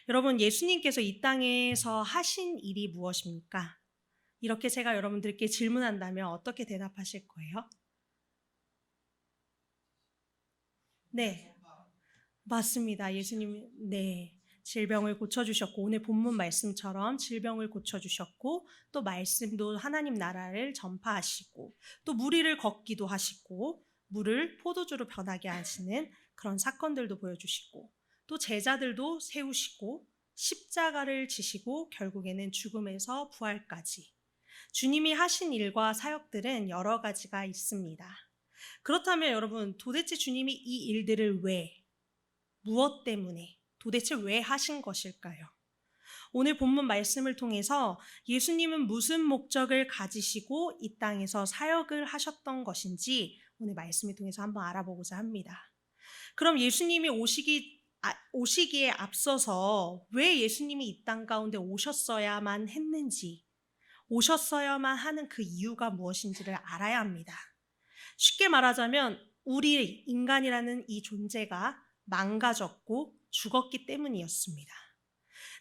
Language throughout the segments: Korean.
여러분, 예수님께서 이 땅에서 하신 일이 무엇입니까? 이렇게 제가 여러분들께 질문한다면 어떻게 대답하실 거예요? 네, 맞습니다. 예수님이, 네, 질병을 고쳐주셨고, 오늘 본문 말씀처럼 질병을 고쳐주셨고, 또 말씀도 하나님 나라를 전파하시고, 또 무리를 걷기도 하시고, 물을 포도주로 변하게 하시는 그런 사건들도 보여주시고, 또 제자들도 세우시고, 십자가를 지시고, 결국에는 죽음에서 부활까지. 주님이 하신 일과 사역들은 여러 가지가 있습니다. 그렇다면 여러분, 도대체 주님이 이 일들을 왜, 무엇 때문에, 도대체 왜 하신 것일까요? 오늘 본문 말씀을 통해서 예수님은 무슨 목적을 가지시고 이 땅에서 사역을 하셨던 것인지 오늘 말씀을 통해서 한번 알아보고자 합니다. 그럼 예수님이 오시기에 앞서서 왜 예수님이 이 땅 가운데 오셨어야만 했는지, 오셨어야만 하는 그 이유가 무엇인지를 알아야 합니다. 쉽게 말하자면 우리 인간이라는 이 존재가 망가졌고 죽었기 때문이었습니다.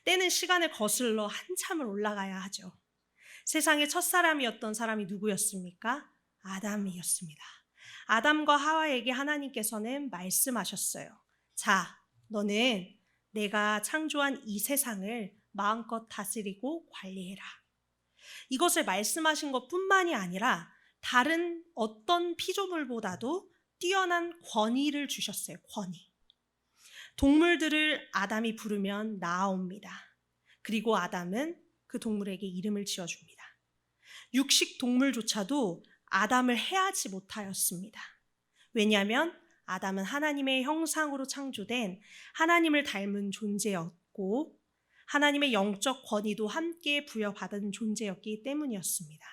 때는 시간을 거슬러 한참을 올라가야 하죠. 세상의 첫사람이었던 사람이 누구였습니까? 아담이었습니다. 아담과 하와에게 하나님께서는 말씀하셨어요. 자, 너는 내가 창조한 이 세상을 마음껏 다스리고 관리해라. 이것을 말씀하신 것뿐만이 아니라 다른 어떤 피조물보다도 뛰어난 권위를 주셨어요. 권위. 동물들을 아담이 부르면 나아옵니다. 그리고 아담은 그 동물에게 이름을 지어줍니다. 육식 동물조차도 아담을 해하지 못하였습니다. 왜냐하면 아담은 하나님의 형상으로 창조된 하나님을 닮은 존재였고 하나님의 영적 권위도 함께 부여받은 존재였기 때문이었습니다.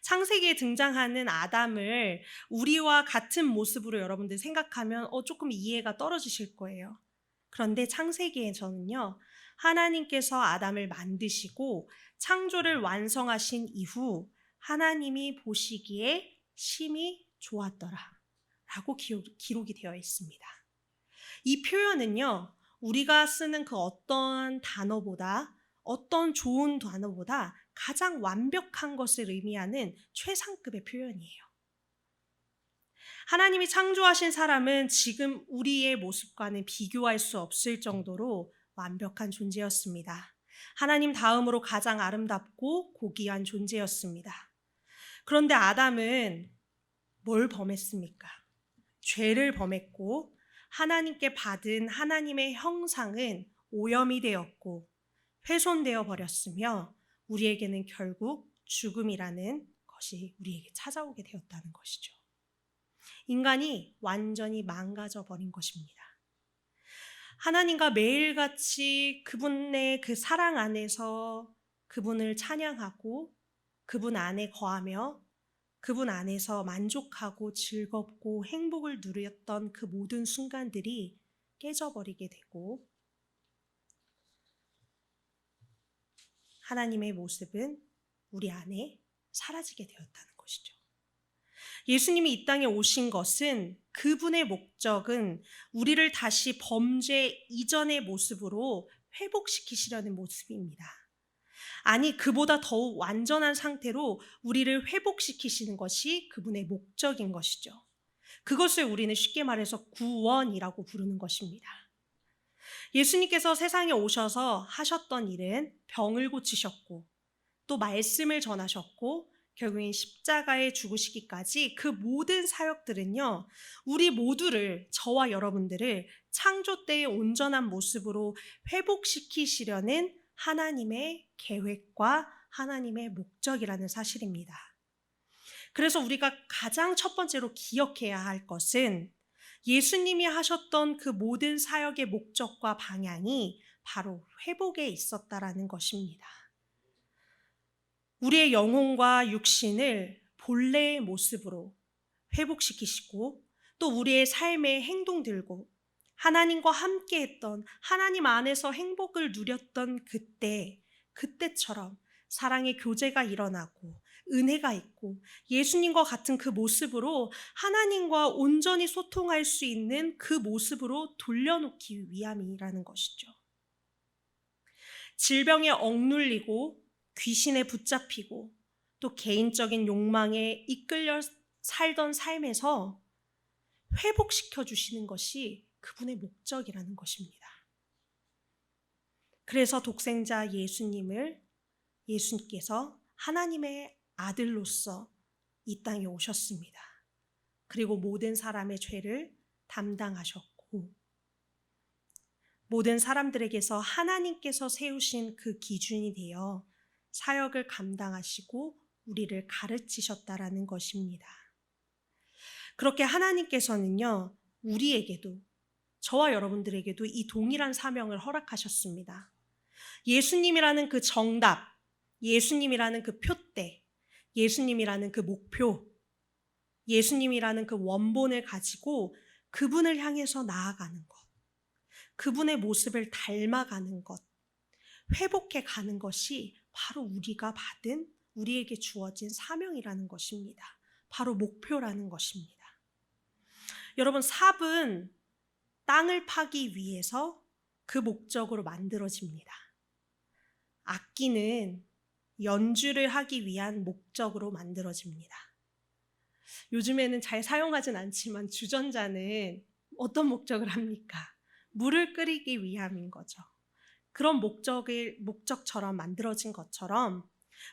창세기에 등장하는 아담을 우리와 같은 모습으로 여러분들 생각하면 조금 이해가 떨어지실 거예요. 그런데 창세기에서는요, 하나님께서 아담을 만드시고 창조를 완성하신 이후 하나님이 보시기에 심히 좋았더라 라고 기록이 되어 있습니다. 이 표현은요, 우리가 쓰는 그 어떤 단어보다 어떤 좋은 단어보다 가장 완벽한 것을 의미하는 최상급의 표현이에요. 하나님이 창조하신 사람은 지금 우리의 모습과는 비교할 수 없을 정도로 완벽한 존재였습니다. 하나님 다음으로 가장 아름답고 고귀한 존재였습니다. 그런데 아담은 뭘 범했습니까? 죄를 범했고 하나님께 받은 하나님의 형상은 오염이 되었고 훼손되어 버렸으며 우리에게는 결국 죽음이라는 것이 우리에게 찾아오게 되었다는 것이죠. 인간이 완전히 망가져 버린 것입니다. 하나님과 매일같이 그분의 그 사랑 안에서 그분을 찬양하고 그분 안에 거하며 그분 안에서 만족하고 즐겁고 행복을 누렸던 그 모든 순간들이 깨져버리게 되고 하나님의 모습은 우리 안에 사라지게 되었다는 것이죠. 예수님이 이 땅에 오신 것은 그분의 목적은 우리를 다시 범죄 이전의 모습으로 회복시키시려는 모습입니다. 아니, 그보다 더욱 완전한 상태로 우리를 회복시키시는 것이 그분의 목적인 것이죠. 그것을 우리는 쉽게 말해서 구원이라고 부르는 것입니다. 예수님께서 세상에 오셔서 하셨던 일은 병을 고치셨고 또 말씀을 전하셨고 결국엔 십자가에 죽으시기까지 그 모든 사역들은요, 우리 모두를, 저와 여러분들을 창조 때의 온전한 모습으로 회복시키시려는 하나님의 계획과 하나님의 목적이라는 사실입니다. 그래서 우리가 가장 첫 번째로 기억해야 할 것은 예수님이 하셨던 그 모든 사역의 목적과 방향이 바로 회복에 있었다라는 것입니다. 우리의 영혼과 육신을 본래의 모습으로 회복시키시고 또 우리의 삶의 행동들고 하나님과 함께했던 하나님 안에서 행복을 누렸던 그때처럼 사랑의 교제가 일어나고 은혜가 있고 예수님과 같은 그 모습으로 하나님과 온전히 소통할 수 있는 그 모습으로 돌려놓기 위함이라는 것이죠. 질병에 억눌리고 귀신에 붙잡히고 또 개인적인 욕망에 이끌려 살던 삶에서 회복시켜 주시는 것이 그분의 목적이라는 것입니다. 그래서 독생자 예수님께서 하나님의 아들로서 이 땅에 오셨습니다. 그리고 모든 사람의 죄를 담당하셨고 모든 사람들에게서 하나님께서 세우신 그 기준이 되어 사역을 감당하시고 우리를 가르치셨다라는 것입니다. 그렇게 하나님께서는요, 우리에게도, 저와 여러분들에게도 이 동일한 사명을 허락하셨습니다. 예수님이라는 그 정답, 예수님이라는 그 표대, 예수님이라는 그 목표, 예수님이라는 그 원본을 가지고 그분을 향해서 나아가는 것, 그분의 모습을 닮아가는 것, 회복해 가는 것이 바로 우리에게 주어진 사명이라는 것입니다. 바로 목표라는 것입니다. 여러분, 삽은 땅을 파기 위해서 그 목적으로 만들어집니다. 악기는 연주를 하기 위한 목적으로 만들어집니다. 요즘에는 잘 사용하진 않지만 주전자는 어떤 목적을 합니까? 물을 끓이기 위함인 거죠. 그런 목적처럼 만들어진 것처럼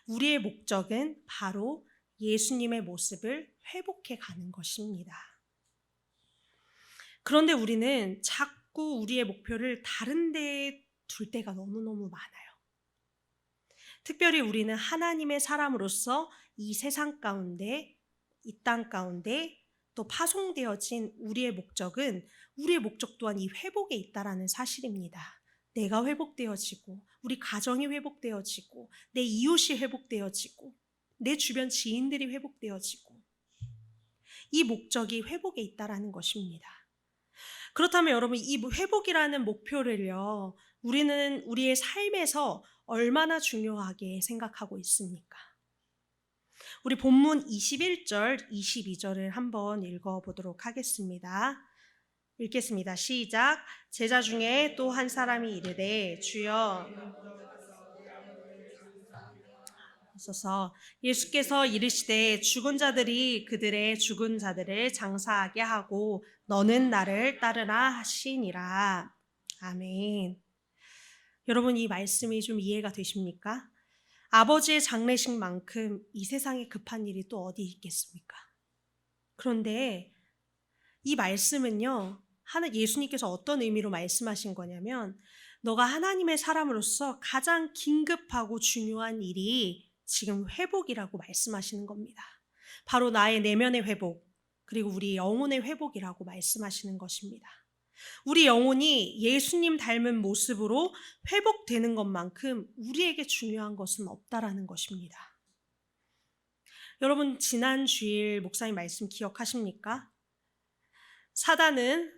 우리의 목적은 바로 예수님의 모습을 회복해 가는 것입니다. 그런데 우리는 자꾸 우리의 목표를 다른 데에 둘 때가 너무너무 많아요. 특별히 우리는 하나님의 사람으로서 이 세상 가운데, 이 땅 가운데 또 파송되어진 우리의 목적 또한 이 회복에 있다라는 사실입니다. 내가 회복되어지고, 우리 가정이 회복되어지고, 내 이웃이 회복되어지고, 내 주변 지인들이 회복되어지고, 이 목적이 회복에 있다라는 것입니다. 그렇다면 여러분, 이 회복이라는 목표를요, 우리는 우리의 삶에서 얼마나 중요하게 생각하고 있습니까? 우리 본문 21절, 22절을 한번 읽어보도록 하겠습니다. 읽겠습니다. 시작. 제자 중에 또 한 사람이 이르되 주여 하소서. 예수께서 이르시되 죽은 자들이 그들의 죽은 자들을 장사하게 하고 너는 나를 따르라 하시니라. 아멘. 여러분, 이 말씀이 좀 이해가 되십니까? 아버지의 장례식만큼 이 세상에 급한 일이 또 어디 있겠습니까? 그런데 이 말씀은요, 예수님께서 어떤 의미로 말씀하신 거냐면, 너가 하나님의 사람으로서 가장 긴급하고 중요한 일이 지금 회복이라고 말씀하시는 겁니다. 바로 나의 내면의 회복, 그리고 우리 영혼의 회복이라고 말씀하시는 것입니다. 우리 영혼이 예수님 닮은 모습으로 회복되는 것만큼 우리에게 중요한 것은 없다라는 것입니다. 여러분, 지난 주일 목사님 말씀 기억하십니까? 사단은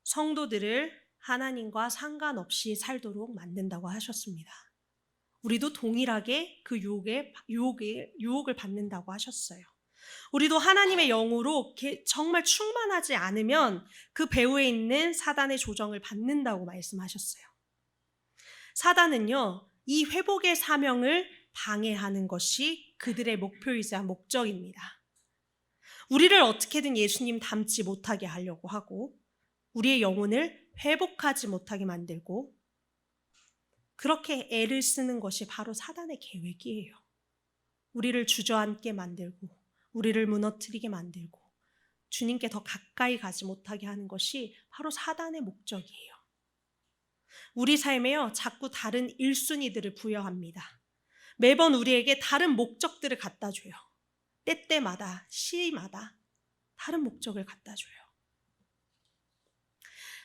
성도들을 하나님과 상관없이 살도록 만든다고 하셨습니다. 우리도 동일하게 그 유혹을 받는다고 하셨어요. 우리도 하나님의 영으로 정말 충만하지 않으면 그 배후에 있는 사단의 조정을 받는다고 말씀하셨어요. 사단은요, 이 회복의 사명을 방해하는 것이 그들의 목표이자 목적입니다. 우리를 어떻게든 예수님 닮지 못하게 하려고 하고 우리의 영혼을 회복하지 못하게 만들고 그렇게 애를 쓰는 것이 바로 사단의 계획이에요. 우리를 주저앉게 만들고 우리를 무너뜨리게 만들고 주님께 더 가까이 가지 못하게 하는 것이 바로 사단의 목적이에요. 우리 삶에요, 자꾸 다른 1순위들을 부여합니다. 매번 우리에게 다른 목적들을 갖다 줘요. 때때마다, 시마다 다른 목적을 갖다 줘요.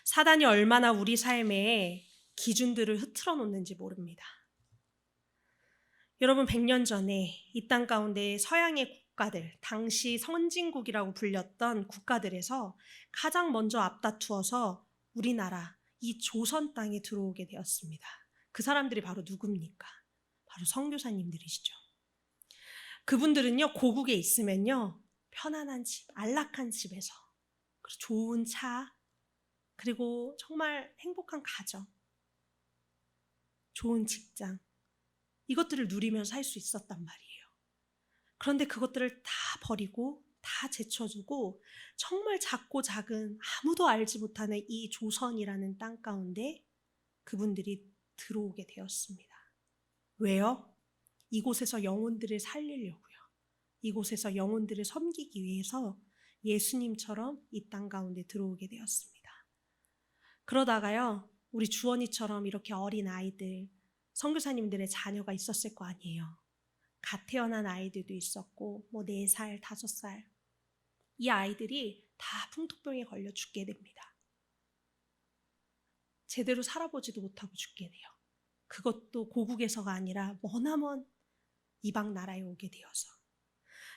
사단이 얼마나 우리 삶에 기준들을 흐트러 놓는지 모릅니다. 여러분, 100년 전에 이 땅 가운데 서양의 국가들, 당시 선진국이라고 불렸던 국가들에서 가장 먼저 앞다투어서 우리나라, 이 조선 땅에 들어오게 되었습니다. 그 사람들이 바로 누굽니까? 바로 선교사님들이시죠. 그분들은요, 고국에 있으면요, 편안한 집, 안락한 집에서 그리고 좋은 차, 그리고 정말 행복한 가정, 좋은 직장, 이것들을 누리면서 살 수 있었단 말이에요. 그런데 그것들을 다 버리고 다 제쳐두고 정말 작고 작은 아무도 알지 못하는 이 조선이라는 땅 가운데 그분들이 들어오게 되었습니다. 왜요? 이곳에서 영혼들을 살리려고요. 이곳에서 영혼들을 섬기기 위해서 예수님처럼 이 땅 가운데 들어오게 되었습니다. 그러다가요, 우리 주원이처럼 이렇게 어린 아이들, 선교사님들의 자녀가 있었을 거 아니에요. 갓 태어난 아이들도 있었고 4살, 5살. 이 아이들이 다 풍토병에 걸려 죽게 됩니다. 제대로 살아보지도 못하고 죽게 돼요. 그것도 고국에서가 아니라 머나먼 이방 나라에 오게 되어서.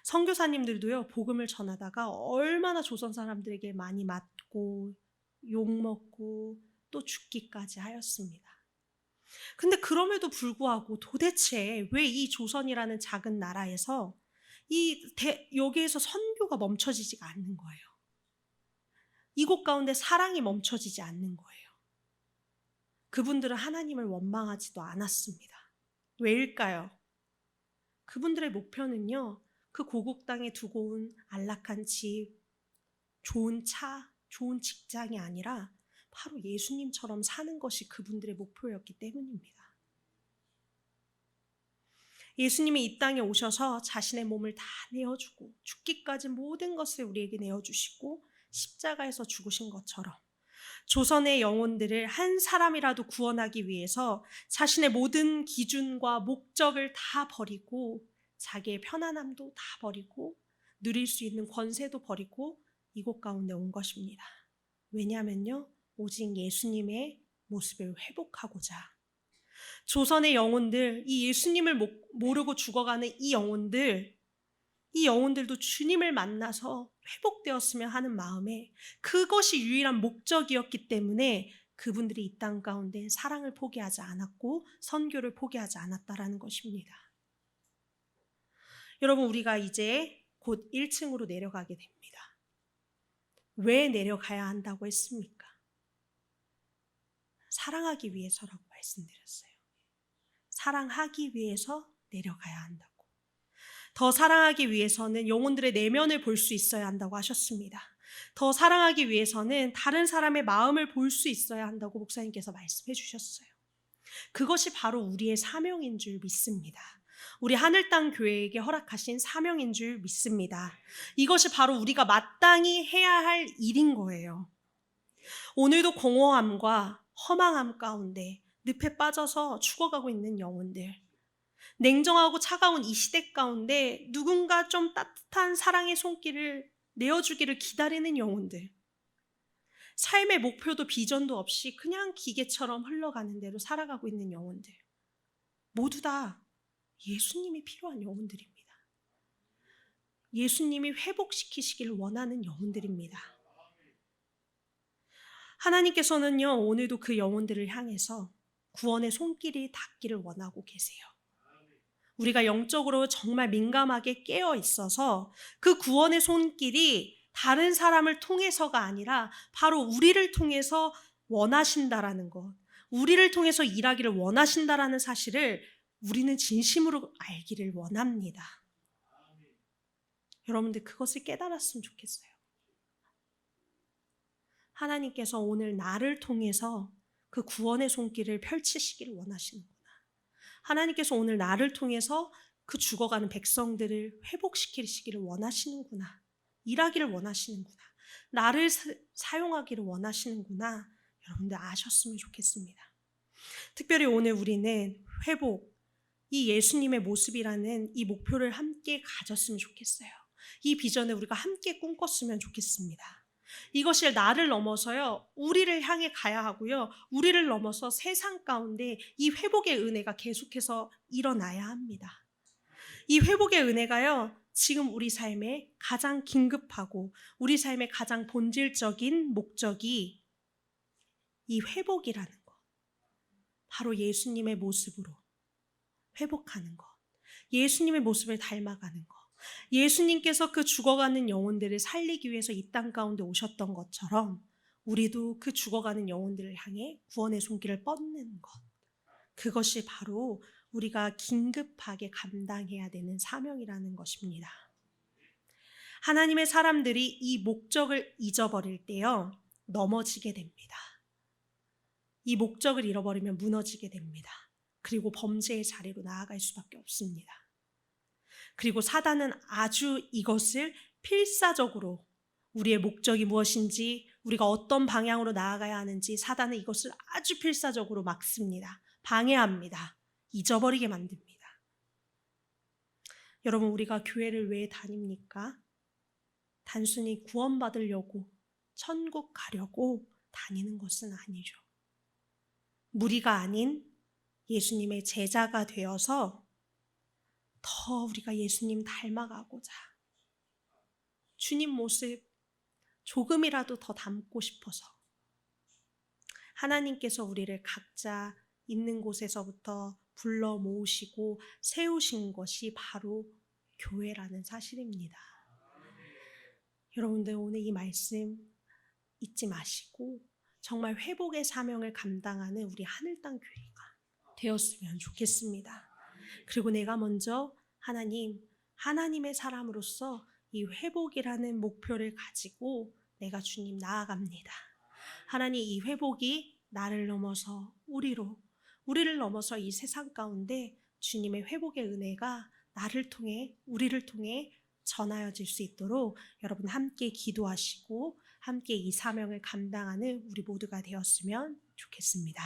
선교사님들도요, 복음을 전하다가 얼마나 조선 사람들에게 많이 맞고 욕먹고 또 죽기까지 하였습니다. 근데 그럼에도 불구하고 도대체 왜 이 조선이라는 작은 나라에서 여기에서 선교가 멈춰지지가 않는 거예요. 이곳 가운데 사랑이 멈춰지지 않는 거예요. 그분들은 하나님을 원망하지도 않았습니다. 왜일까요? 그분들의 목표는요, 그 고국 땅에 두고 온 안락한 집, 좋은 차, 좋은 직장이 아니라 바로 예수님처럼 사는 것이 그분들의 목표였기 때문입니다. 예수님이 이 땅에 오셔서 자신의 몸을 다 내어주고 죽기까지 모든 것을 우리에게 내어주시고 십자가에서 죽으신 것처럼 조선의 영혼들을 한 사람이라도 구원하기 위해서 자신의 모든 기준과 목적을 다 버리고 자기의 편안함도 다 버리고 누릴 수 있는 권세도 버리고 이곳 가운데 온 것입니다. 왜냐하면요, 오직 예수님의 모습을 회복하고자. 조선의 영혼들, 이 예수님을 모르고 죽어가는 이 영혼들도 주님을 만나서 회복되었으면 하는 마음에 그것이 유일한 목적이었기 때문에 그분들이 이 땅 가운데 사랑을 포기하지 않았고 선교를 포기하지 않았다라는 것입니다. 여러분, 우리가 이제 곧 1층으로 내려가게 됩니다. 왜 내려가야 한다고 했습니까? 사랑하기 위해서라고 말씀드렸어요. 사랑하기 위해서 내려가야 한다고. 더 사랑하기 위해서는 영혼들의 내면을 볼 수 있어야 한다고 하셨습니다. 더 사랑하기 위해서는 다른 사람의 마음을 볼 수 있어야 한다고 목사님께서 말씀해 주셨어요. 그것이 바로 우리의 사명인 줄 믿습니다. 우리 하늘땅 교회에게 허락하신 사명인 줄 믿습니다. 이것이 바로 우리가 마땅히 해야 할 일인 거예요. 오늘도 공허함과 허망함 가운데 늪에 빠져서 죽어가고 있는 영혼들, 냉정하고 차가운 이 시대 가운데 누군가 좀 따뜻한 사랑의 손길을 내어주기를 기다리는 영혼들, 삶의 목표도 비전도 없이 그냥 기계처럼 흘러가는 대로 살아가고 있는 영혼들, 모두 다 예수님이 필요한 영혼들입니다. 예수님이 회복시키시기를 원하는 영혼들입니다. 하나님께서는요, 오늘도 그 영혼들을 향해서 구원의 손길이 닿기를 원하고 계세요. 우리가 영적으로 정말 민감하게 깨어 있어서 그 구원의 손길이 다른 사람을 통해서가 아니라 바로 우리를 통해서 원하신다라는 것, 우리를 통해서 일하기를 원하신다라는 사실을 우리는 진심으로 알기를 원합니다. 여러분들 그것을 깨달았으면 좋겠어요. 하나님께서 오늘 나를 통해서 그 구원의 손길을 펼치시기를 원하시는구나. 하나님께서 오늘 나를 통해서 그 죽어가는 백성들을 회복시키시기를 원하시는구나. 일하기를 원하시는구나. 나를 사용하기를 원하시는구나. 여러분들 아셨으면 좋겠습니다. 특별히 오늘 우리는 회복, 이 예수님의 모습이라는 이 목표를 함께 가졌으면 좋겠어요. 이 비전을 우리가 함께 꿈꿨으면 좋겠습니다. 이것이 나를 넘어서요, 우리를 향해 가야 하고요, 우리를 넘어서 세상 가운데 이 회복의 은혜가 계속해서 일어나야 합니다. 이 회복의 은혜가요, 지금 우리 삶에 가장 긴급하고 우리 삶의 가장 본질적인 목적이 이 회복이라는 것, 바로 예수님의 모습으로 회복하는 것, 예수님의 모습을 닮아가는 것, 예수님께서 그 죽어가는 영혼들을 살리기 위해서 이 땅 가운데 오셨던 것처럼 우리도 그 죽어가는 영혼들을 향해 구원의 손길을 뻗는 것, 그것이 바로 우리가 긴급하게 감당해야 되는 사명이라는 것입니다. 하나님의 사람들이 이 목적을 잊어버릴 때요, 넘어지게 됩니다. 이 목적을 잃어버리면 무너지게 됩니다. 그리고 범죄의 자리로 나아갈 수밖에 없습니다. 그리고 사단은 아주 이것을 필사적으로 우리의 목적이 무엇인지, 우리가 어떤 방향으로 나아가야 하는지 사단은 이것을 아주 필사적으로 막습니다. 방해합니다. 잊어버리게 만듭니다. 여러분, 우리가 교회를 왜 다닙니까? 단순히 구원받으려고, 천국 가려고 다니는 것은 아니죠. 무리가 아닌 예수님의 제자가 되어서 더 우리가 예수님 닮아가고자, 주님 모습 조금이라도 더 닮고 싶어서 하나님께서 우리를 각자 있는 곳에서부터 불러 모으시고 세우신 것이 바로 교회라는 사실입니다. 여러분들, 오늘 이 말씀 잊지 마시고 정말 회복의 사명을 감당하는 우리 하늘 땅 교회가 되었으면 좋겠습니다. 그리고 내가 먼저 하나님의 사람으로서 이 회복이라는 목표를 가지고 내가 주님 나아갑니다. 하나님, 이 회복이 나를 넘어서 우리를 넘어서 이 세상 가운데 주님의 회복의 은혜가 나를 통해, 우리를 통해 전하여질 수 있도록 여러분 함께 기도하시고 함께 이 사명을 감당하는 우리 모두가 되었으면 좋겠습니다.